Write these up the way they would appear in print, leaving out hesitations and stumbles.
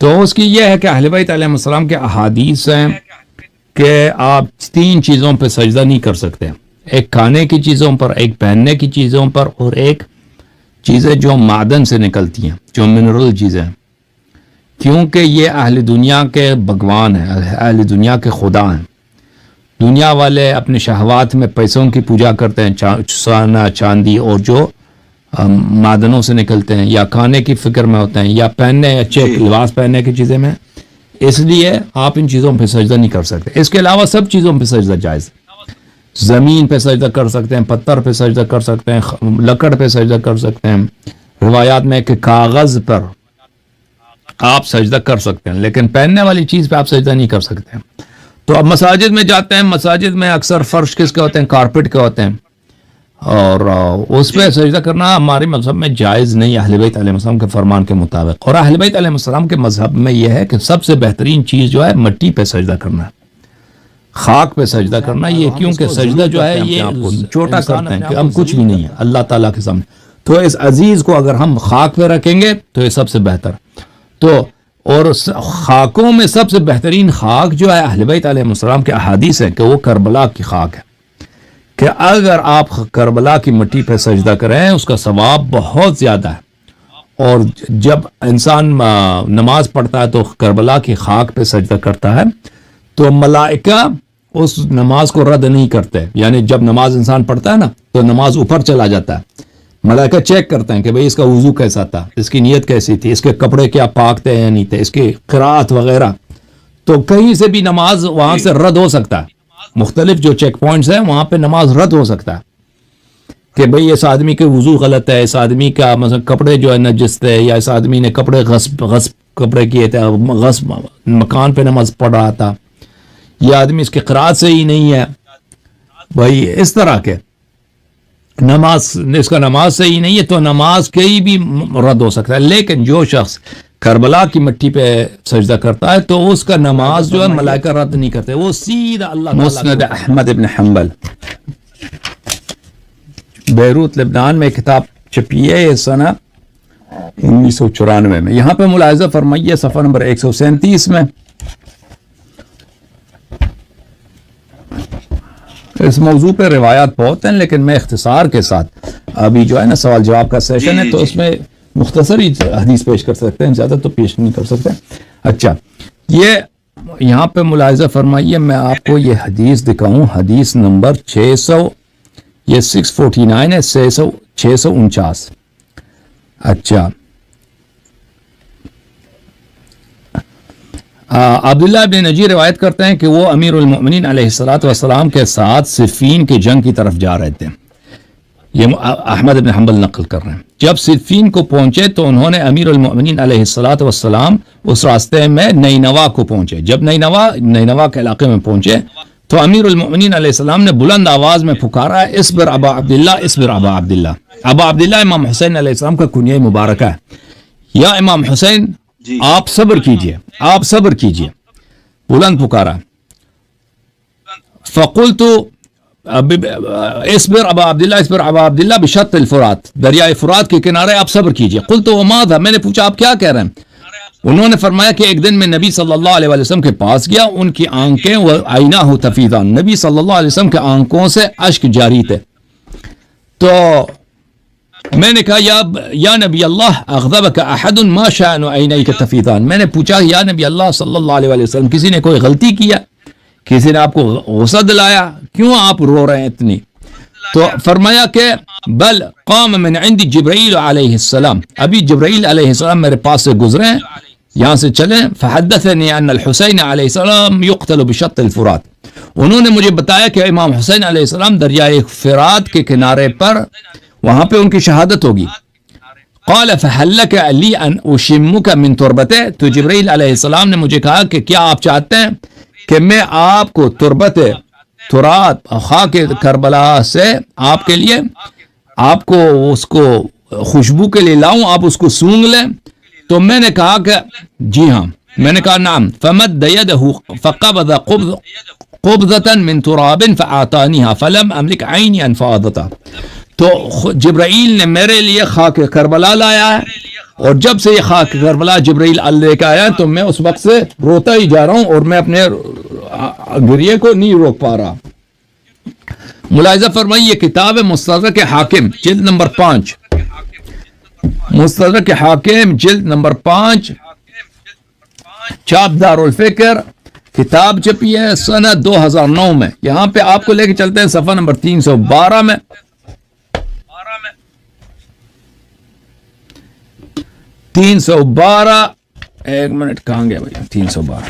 تو اس کی یہ ہے کہ اہل بیت علیہ السلام کے احادیث ہیں کہ آپ 3 چیزوں پہ سجدہ نہیں کر سکتے، ایک کھانے کی چیزوں پر، ایک پہننے کی چیزوں پر، اور ایک چیزیں جو معدن سے نکلتی ہیں، جو منرل چیزیں ہیں، کیونکہ یہ اہل دنیا کے بھگوان ہیں، اہل دنیا کے خدا ہیں۔ دنیا والے اپنے شہوات میں پیسوں کی پوجا کرتے ہیں، سونا چاندی اور جو معدنوں سے نکلتے ہیں، یا کھانے کی فکر میں ہوتے ہیں، یا پہننے اچھے لباس پہننے کی چیزیں میں، اس لیے آپ ان چیزوں پہ سجدہ نہیں کر سکتے۔ اس کے علاوہ سب چیزوں پہ سجدہ جائز، زمین پہ سجدہ کر سکتے ہیں، پتھر پہ سجدہ کر سکتے ہیں، لکڑ پہ سجدہ کر سکتے ہیں، روایات میں کہ کاغذ پر آپ سجدہ کر سکتے ہیں، لیکن پہننے والی چیز پہ آپ سجدہ نہیں کر سکتے۔ تو اب مساجد میں جاتے ہیں، مساجد میں اکثر فرش کس کے ہوتے ہیں؟ کارپٹ کے ہوتے ہیں، اور اس پہ سجدہ کرنا ہمارے مذہب میں جائز نہیں، اہل بیت علیہ السلام کے فرمان کے مطابق۔ اور اہل بیت علیہ السلام کے مذہب میں یہ ہے کہ سب سے بہترین چیز جو ہے مٹی پہ سجدہ کرنا ہے، خاک پہ سجدہ کرنا، یہ کیونکہ سجدہ جو ہے یہ چھوٹا کرتے ہیں کہ ہم کچھ بھی نہیں ہے اللہ تعالیٰ کے سامنے، تو اس عزیز کو اگر ہم خاک پہ رکھیں گے تو یہ سب سے بہتر۔ تو اور خاکوں میں سب سے بہترین خاک جو ہے اہل بیت علیہ السلام کے احادیث ہے کہ وہ کربلا کی خاک ہے، کہ اگر آپ کربلا کی مٹی پہ سجدہ کریں اس کا ثواب بہت زیادہ ہے۔ اور جب انسان نماز پڑھتا ہے تو کربلا کی خاک پہ سجدہ کرتا ہے تو ملائکہ اس نماز کو رد نہیں کرتے، یعنی جب نماز انسان پڑھتا ہے نا تو نماز اوپر چلا جاتا ہے، ملائکہ چیک کرتے ہیں کہ بھئی اس کا وضو کیسا تھا، اس کی نیت کیسی تھی، اس کے کپڑے کیا پاک تھے یا نہیں تھے، اس کی قرات وغیرہ۔ تو کہیں سے بھی نماز وہاں سے رد ہو سکتا ہے، مختلف جو چیک پوائنٹس ہیں وہاں پہ نماز رد ہو سکتا ہے کہ بھئی اس آدمی کے وضو غلط ہے، اس آدمی کا مثلا کپڑے جو ہے نجس تھے، یا اس آدمی نے کپڑے غصب کپڑے کیے تھے، غصب مکان پہ نماز پڑھ رہا تھا، یہ آدمی اس کی قرات سے ہی نہیں ہے، بھئی اس طرح کے نماز، اس کا نماز صحیح نہیں ہے تو نماز کہیں بھی رد ہو سکتا ہے۔ لیکن جو شخص کربلا کی مٹی پہ سجدہ کرتا ہے تو اس کا نماز جو ہے ملائکہ رد نہیں کرتے، وہ سیدھا اللہ تعالیٰ۔ مسند احمد ابن حنبل، بیروت لبنان میں کتاب چھپی ہے سنہ 1994 میں، یہاں پہ ملاحظہ فرمائیے صفحہ نمبر 137 میں۔ اس موضوع پہ روایات بہت ہیں لیکن میں اختصار کے ساتھ ابھی جو ہے نا سوال جواب کا سیشن ہے تو اس میں مختصر ہی حدیث پیش کر سکتے ہیں، زیادہ تو پیش نہیں کر سکتے۔ اچھا، یہ یہاں پہ ملاحظہ فرمائیے، میں آپ کو یہ حدیث دکھاؤں، حدیث نمبر 649 ہے، 649۔ اچھا، عبداللہ بن نجی روایت کرتے ہیں کہ وہ امیر المؤمنین علیہ الصلوۃ والسلام کے ساتھ صفین کی جنگ کی طرف جا رہے تھے، یہ احمد بن حنبل نقل کر رہے ہیں۔ جب صفین کو پہنچے تو انہوں نے امیر المؤمنین علیہ الصلوۃ والسلام اس راستے میں نینوا کو پہنچے، جب نینوا کے علاقے میں پہنچے تو امیر المؤمنین علیہ السلام نے بلند آواز میں پکارا، اصبر ابا عبداللہ، اصبر ابا عبداللہ۔ ابا عبداللہ امام حسین علیہ السلام کا کنیہ مبارکہ ہے، یا امام حسین آپ صبر کیجئے، آپ صبر کیجئے، بلند پکارا۔ فقلت اصبر ابا عبداللہ، اصبر ابا عبداللہ بشط الفرات، دریائے فرات کے کنارے آپ صبر کیجئے۔ قلت وماذا، میں نے پوچھا آپ کیا کہہ رہے ہیں؟ انہوں نے فرمایا کہ ایک دن میں نبی صلی اللہ علیہ وسلم کے پاس گیا، ان کی آنکھیں وعیناہ تفیضان، نبی صلی اللہ علیہ وسلم کے آنکھوں سے اشک جاری تھے۔ تو میں نے کہا یا نبی اللہ اغضبک احد ما شأن عینیک تفیضان، میں نے پوچھا یا نبی اللہ صلی اللہ علیہ وسلم کسی نے کوئی غلطی کیا، کسی نے آپ کو غصہ دلایا، کیوں آپ رو رہے ہیں اتنی؟ تو فرمایا کہ بل قام من عند جبرائیل علیہ السلام، ابھی جبرائیل علیہ السلام میرے پاس سے گزرے ہیں، یہاں سے چلیں، فحدثنی ان الحسین علیہ السلام یقتل بشط الفرات، انہوں نے مجھے بتایا کہ امام حسین علیہ السلام دریائے فرات کے کنارے پر وہاں پہ ان کی شہادت ہوگی۔ قال فهل لك لي ان اشمك من تربته، تو جبرائیل علیہ السلام نے مجھے کہا کہ کیا آپ چاہتے ہیں کہ میں آپ کو تربت ترات خاک کربلا سے آپ کے لیے آپ کو اس کو خوشبو کے لیے لاؤں، آپ اس کو سونگ لیں؟ تو میں نے کہا کہ جی ہاں، میں نے کہا نعم۔ فمد يده فقبض قبضة من تراب فاعطانيها فلم املك عيني ان فاضتها، تو جبرائیل نے میرے لیے خاک کربلا لایا ہے اور جب سے یہ خاک کربلا جبرائیل لے کے آیا تو میں اس وقت سے روتا ہی جا رہا ہوں اور میں اپنے گریے کو نہیں روک پا رہا. ملاحظہ فرمائیے، یہ کتاب ہے مستدرک حاکم جلد نمبر 5، مستدرک حاکم جلد نمبر 5، چاپ دار الفکر، کتاب چھپی ہے سنہ 2009 میں. یہاں پہ آپ کو لے کے چلتے ہیں صفحہ نمبر 312 میں. 312، ایک منٹ کہاں گیا بھائی؟ 312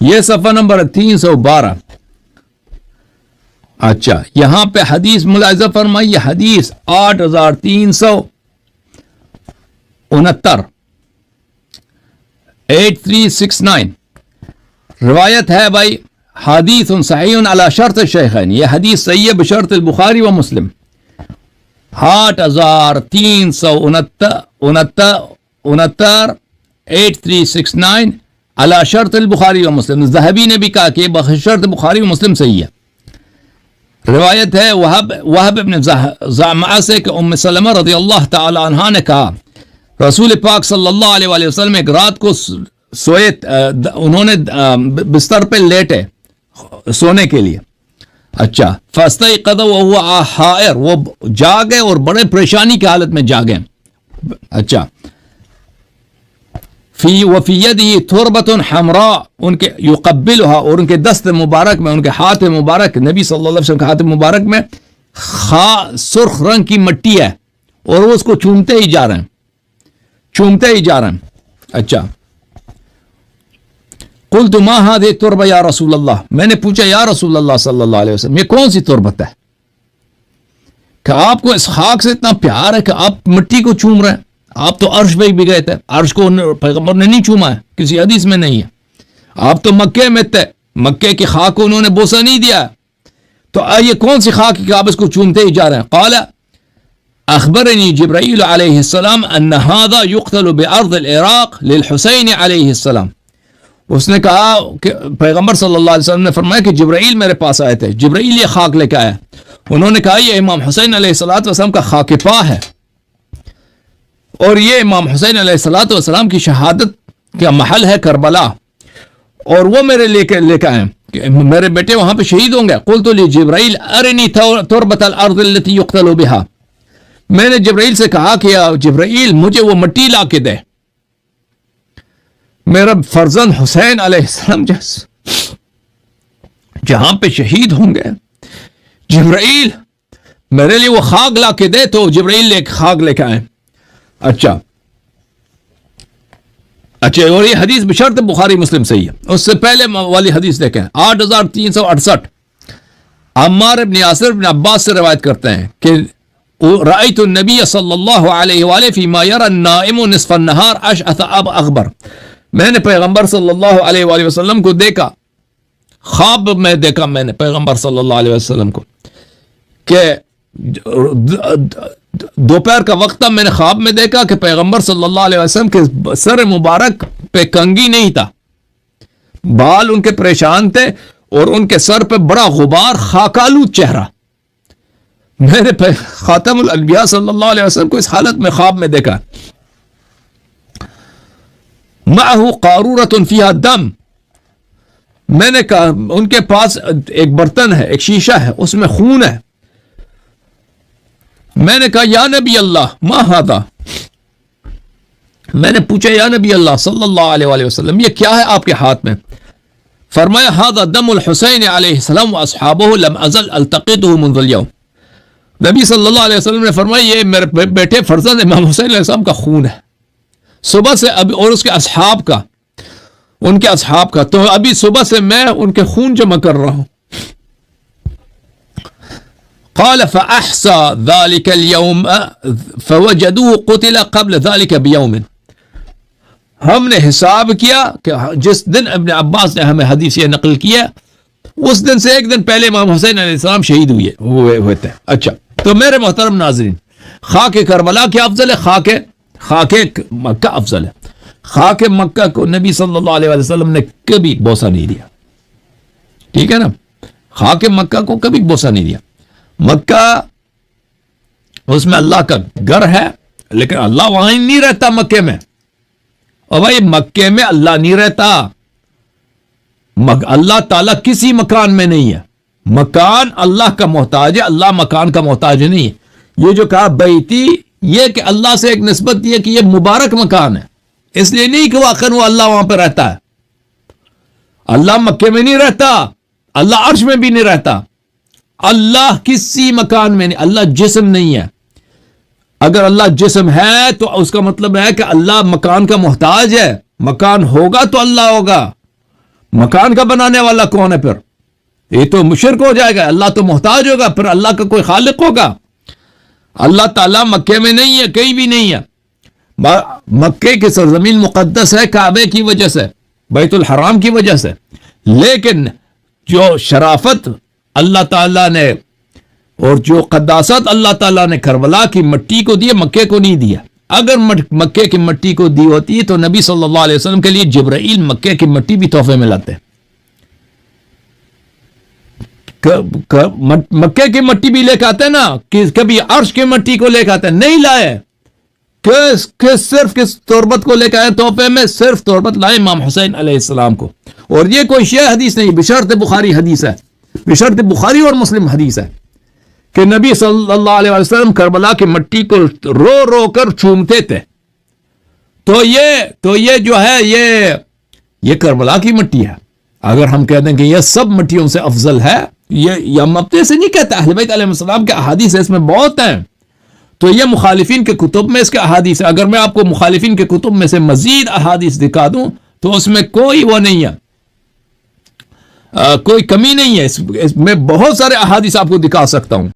یہ صفحہ نمبر 312. اچھا، یہاں پہ حدیث ملاحظہ فرمائیے، حدیث 8369، 8369 روایت ہے بھائی، حدیث صحیح علی شرط الشیخین، یہ حدیث صحیح ہے بشرط البخاری و مسلم. 8369 8369 علی شرط البخاری و مسلم. ذہبی نے بھی کہا کہ بشرط بخاری و مسلم صحیح ہے. روایت ہے وہب ابن زعمہ سے کہ ام سلمہ رضی اللہ تعالی عنہا نے کہا رسول پاک صلی اللہ علیہ وآلہ وسلم ایک رات کو سوئے، انہوں نے بستر پہ لیٹے سونے کے لیے. اچھا، فاستيقظ وهو حائر، وہ جاگے اور بڑے پریشانی کی حالت میں جاگے. اچھا، وفی یدہ تربۃ حمراء، ان کے یقبلها، اور ان کے دست مبارک میں، ان کے ہاتھ مبارک، نبی صلی اللہ علیہ وسلم کے ہاتھ مبارک میں سرخ رنگ کی مٹی ہے اور وہ اس کو چومتے ہی جا رہے ہیں، چومتے ہی جا رہے ہیں. اچھا، قلت ما هذه التربة یا رسول اللہ، میں نے پوچھا یا رسول اللہ صلی اللہ علیہ وسلم یہ کون سی تربت ہے کہ آپ کو اس خاک سے اتنا پیار ہے کہ آپ مٹی کو چوم رہے ہیں؟ آپ تو عرش پہ بھی گئے تھے، عرش کو پیغمبر نے نہیں چوما ہے، کسی حدیث میں نہیں ہے. آپ تو مکے میں تھے، مکے کی خاک کو انہوں نے بوسہ نہیں دیا، تو یہ کون سی خاک کہ آپ اس کو چومتے ہی جا رہے ہیں؟ قال اخبرنی جبرائیل علیہ السلام ان هذا يقتل بارض العراق للحسین علیہ السلام. اس نے کہا کہ پیغمبر صلی اللہ علیہ وسلم نے فرمایا کہ جبرائیل میرے پاس آئے تھے، جبرائیل یہ خاک لے کے آیا، انہوں نے کہا یہ امام حسین علیہ السلام کا خاک پا ہے، اور یہ امام حسین علیہ السلام کی شہادت کا محل ہے کربلا، اور وہ میرے لے کے آئے کہ میرے بیٹے وہاں پہ شہید ہوں گے. قلت لجبرائیل ارنی تربت الارض التي يقتل بها، میں نے جبرائیل سے کہا کہ جبرائیل مجھے وہ مٹی لا کے دے، میرا فرزند حسین علیہ السلام جہاں پہ شہید ہوں گے، جبرائیل میرے لیے وہ خاک لا کے دے. تو جبرائیل خاک لے کے آئے. اچھا، اور یہ حدیث بشرط بخاری مسلم صحیح ہے. اس سے پہلے والی حدیث دیکھیں، 8368 عمار ابن یاسر ابن عباس سے روایت کرتے ہیں کہ رأیت النبی صلی اللہ علیہ وآلہ فیما یرى النائم نصف النہار اشعث اغبر، میں نے پیغمبر صلی اللہ علیہ وآلہ وسلم کو دیکھا، خواب میں دیکھا میں نے پیغمبر صلی اللہ علیہ وسلم کو کہ دوپہر کا وقت تھا، میں نے خواب میں دیکھا کہ پیغمبر صلی اللہ علیہ وسلم کے سر مبارک پہ کنگھی نہیں تھا، بال ان کے پریشان تھے اور ان کے سر پہ بڑا غبار، خاکالود چہرہ. میں نے خاتم الانبیاء صلی اللہ علیہ وسلم کو اس حالت میں خواب میں دیکھا. معه قارورۃ فیہا دم، میں نے کہا ان کے پاس ایک برتن ہے، ایک شیشہ ہے، اس میں خون ہے. میں نے کہا یا نبی اللہ ما ھذا، میں نے پوچھا یا نبی اللہ صلی اللہ علیہ وآلہ وسلم یہ کیا ہے آپ کے ہاتھ میں؟ فرمایا ھذا دم الحسین علیہ السلام واصحابہ لم ازل التقطه منذ اليوم. نبی صلی اللہ علیہ وسلم نے فرمایا یہ میرے بیٹے فرزند امام حسین علیہ السلام کا خون ہے، صبح سے ابھی، اور اس کے اصحاب کا، ان کے اصحاب کا، تو ابھی صبح سے میں ان کے خون جمع کر رہا ہوں. قال فاحصى ذلك اليوم فوجدوه قتل قبل ذلك بيوم، ہم نے حساب کیا کہ جس دن ابن عباس نے ہمیں حدیث یہ نقل کیا اس دن سے ایک دن پہلے امام حسین علیہ السلام شہید ہوئے تھے. اچھا، تو میرے محترم ناظرین، خاک کربلا کیا افضل ہے؟ خاک مکہ افضل ہے. خاک مکہ کو نبی صلی اللہ علیہ وسلم نے کبھی بوسہ نہیں دیا، ٹھیک ہے نا. خاک مکہ کو کبھی بوسہ نہیں دیا. مکہ اس میں اللہ کا گھر ہے لیکن اللہ وہاں ہی نہیں رہتا مکے میں. اور بھائی مکے میں اللہ نہیں رہتا. اللہ تعالیٰ کسی مکان میں نہیں ہے. مکان اللہ کا محتاج ہے, اللہ مکان کا محتاج نہیں ہے. یہ جو کہا بیتی, یہ کہ اللہ سے ایک نسبت یہ کہ یہ مبارک مکان ہے, اس لیے نہیں کہ واقعاً وہ اللہ وہاں پہ رہتا ہے. اللہ مکے میں نہیں رہتا, اللہ عرش میں بھی نہیں رہتا. اللہ کسی مکان میں نہیں. اللہ جسم نہیں ہے. اگر اللہ جسم ہے تو اس کا مطلب ہے کہ اللہ مکان کا محتاج ہے. مکان ہوگا تو اللہ ہوگا. مکان کا بنانے والا کون ہے پھر؟ یہ تو مشرک ہو جائے گا. اللہ تو محتاج ہوگا, پھر اللہ کا کوئی خالق ہوگا. اللہ تعالیٰ مکے میں نہیں ہے, کہیں بھی نہیں ہے. مکے کی سرزمین مقدس ہے کعبے کی وجہ سے, بیت الحرام کی وجہ سے. لیکن جو شرافت اللہ تعالیٰ نے اور جو قداست اللہ تعالیٰ نے کربلا کی مٹی کو دی, مکے کو نہیں دیا. اگر مکے کی مٹی کو دی ہوتی تو نبی صلی اللہ علیہ وسلم کے لیے جبرائیل مکے کی مٹی بھی تحفے میں لاتے. مکے کی مٹی بھی لے کے آتے نا, کہ کبھی عرش کی مٹی کو لے کے آتے, نہیں لائے. صرف کس تربت کو لے کے آئے تحفے میں؟ صرف تربت لائے امام حسین علیہ السلام کو. اور یہ کوئی شیعہ حدیث نہیں, بشرط بخاری حدیث ہے, بشرط بخاری اور مسلم حدیث ہے کہ نبی صلی اللہ علیہ وسلم کربلا کی مٹی کو رو رو کر چومتے تھے. تو یہ جو ہے یہ کربلا کی مٹی ہے. اگر ہم کہہ دیں کہ یہ سب مٹیوں سے افضل ہے, یہ ہم اپنے سے نہیں کہتے, اہل بیت علیہ السلام کے احادیث اس میں بہت ہیں. تو یہ مخالفین کے کتب میں اس کے احادیث ہے. اگر میں آپ کو مخالفین کے کتب میں سے مزید احادیث دکھا دوں تو اس میں کوئی وہ نہیں ہے, کوئی کمی نہیں ہے. اس میں بہت سارے احادیث آپ کو دکھا سکتا ہوں.